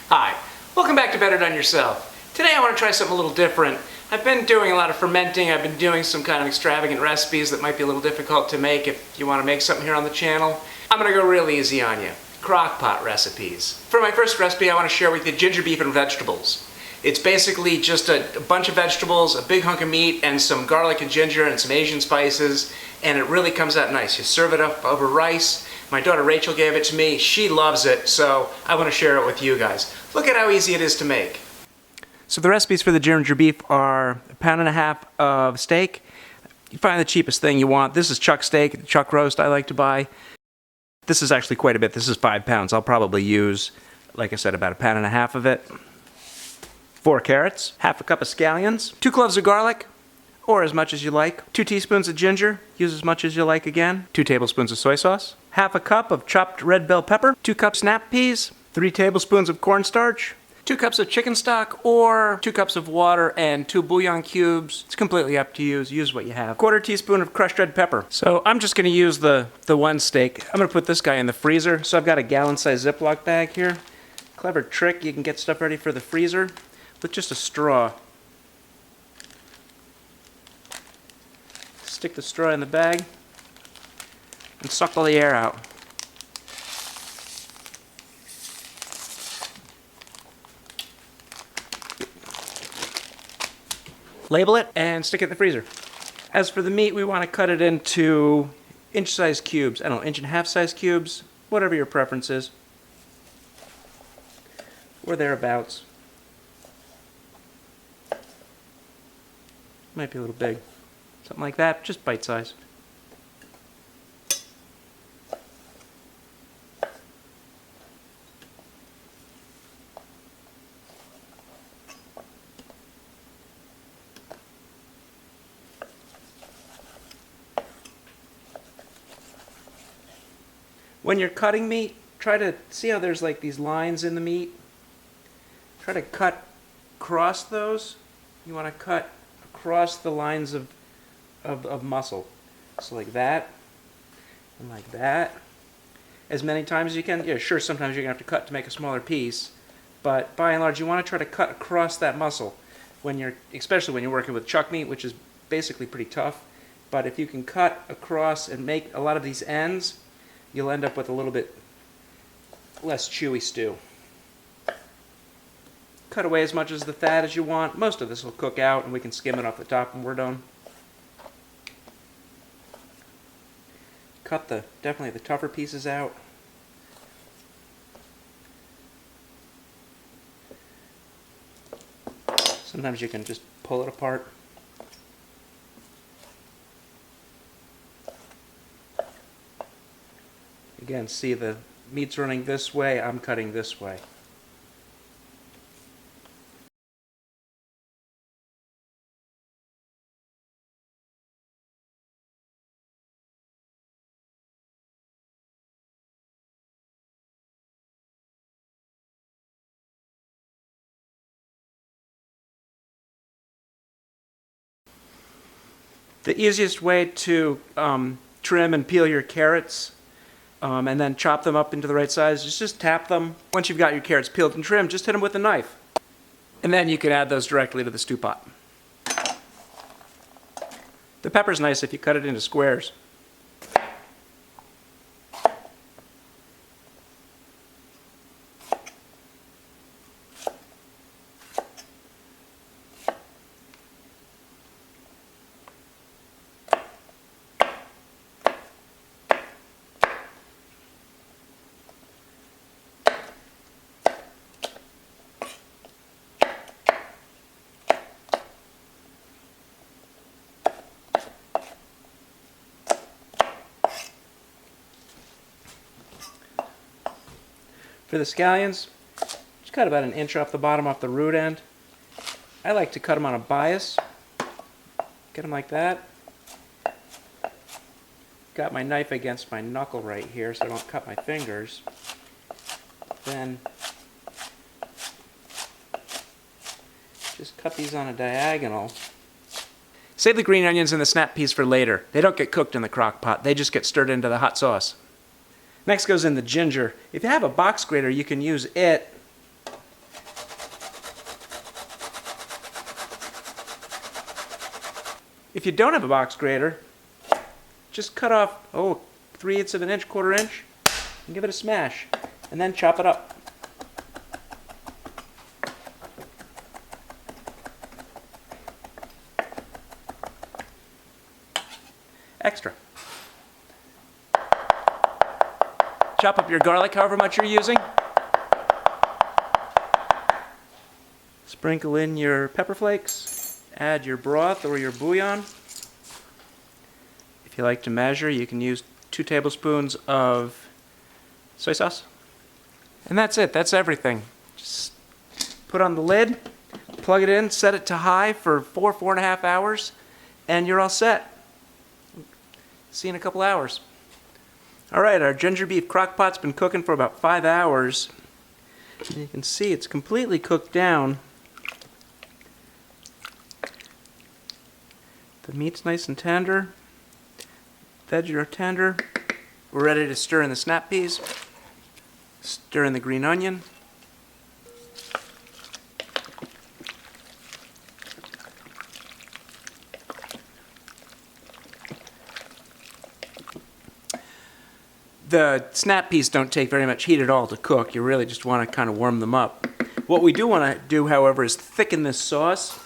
Hi, welcome back to Better Done Yourself. Today I want to try something a little different. I've been doing a lot of fermenting, I've been doing some kind of extravagant recipes that might be a little difficult to make if you want to make something here on the channel. I'm going to go real easy on you. Crockpot recipes. For my first recipe I want to share with you ginger beef and vegetables. It's basically just a bunch of vegetables, a big hunk of meat, and some garlic and ginger and some Asian spices, and it really comes out nice. You serve it up over rice. My daughter Rachel gave it to me. She loves it, so I want to share it with you guys. Look at how easy it is to make. So the recipes for the ginger beef are 1.5 pounds of steak. You find the cheapest thing you want. This is chuck steak, chuck roast I like to buy. This is actually quite a bit. This is 5 pounds. I'll probably use, like I said, about 1.5 pounds of it. 4 carrots, half a cup of scallions, 2 cloves of garlic, or as much as you like, 2 teaspoons of ginger, use as much as you like again, 2 tablespoons of soy sauce, half a cup of chopped red bell pepper, 2 cups snap peas, 3 tablespoons of cornstarch, 2 cups of chicken stock, or 2 cups of water and 2 bouillon cubes. It's completely up to you. Use what you have. 1/4 teaspoon of crushed red pepper. So I'm just going to use the one steak. I'm going to put this guy in the freezer. So I've got a gallon-sized Ziploc bag here. Clever trick. You can get stuff ready for the freezer with just a straw. Stick the straw in the bag and suck all the air out. Label it and stick it in the freezer. As for the meat, we want to cut it into inch-sized cubes. I don't know, 1.5-inch size cubes, whatever your preference is, or thereabouts. Might be a little big. Something like that, just bite-sized. When you're cutting meat, try to see how there's like these lines in the meat. Try to cut across those. You want to cut across the lines of muscle. So like that, and like that. As many times as you can. Yeah, sure, sometimes you're going to have to cut to make a smaller piece, but by and large you want to try to cut across that muscle, especially when you're working with chuck meat, which is basically pretty tough. But if you can cut across and make a lot of these ends, you'll end up with a little bit less chewy stew. Cut away as much as the fat as you want. Most of this will cook out and we can skim it off the top when we're done. Cut definitely the tougher pieces out. Sometimes you can just pull it apart. Again, see the meat's running this way, I'm cutting this way. The easiest way to trim and peel your carrots and then chop them up into the right size is just tap them. Once you've got your carrots peeled and trimmed, just hit them with a knife. And then you can add those directly to the stew pot. The pepper's nice if you cut it into squares. For the scallions, just cut about 1 inch off the bottom, off the root end. I like to cut them on a bias. Get them like that. Got my knife against my knuckle right here so I don't cut my fingers. Then just cut these on a diagonal. Save the green onions and the snap peas for later. They don't get cooked in the crock pot, they just get stirred into the hot sauce. Next goes in the ginger. If you have a box grater, you can use it If you don't have a box grater, just cut off, 3/8 of an inch, 1/4 inch, and give it a smash, and then chop it up. Extra. Chop up your garlic however much you're using. Sprinkle in your pepper flakes. Add your broth or your bouillon. If you like to measure, you can use 2 tablespoons of soy sauce. And that's it. That's everything. Just put on the lid, plug it in, set it to high for 4.5 hours, and you're all set. See you in a couple hours. All right, our ginger beef crock pot's been cooking for about 5 hours. And you can see it's completely cooked down. The meat's nice and tender. Veggies are tender. We're ready to stir in the snap peas. Stir in the green onion. The snap peas don't take very much heat at all to cook. You really just want to kind of warm them up. What we do want to do, however, is thicken this sauce.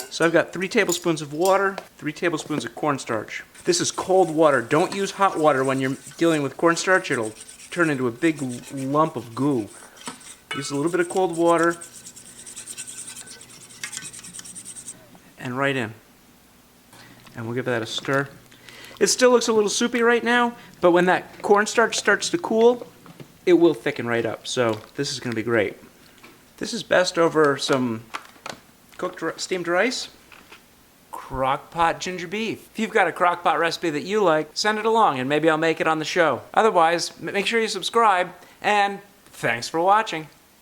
So I've got 3 tablespoons of water, 3 tablespoons of cornstarch. This is cold water. Don't use hot water when you're dealing with cornstarch. It'll turn into a big lump of goo. Use a little bit of cold water and right in. And we'll give that a stir. It still looks a little soupy right now, but when that cornstarch starts to cool, it will thicken right up. So this is going to be great. This is best over some cooked steamed rice. Crockpot ginger beef. If you've got a crockpot recipe that you like, send it along and maybe I'll make it on the show. Otherwise, make sure you subscribe, and thanks for watching.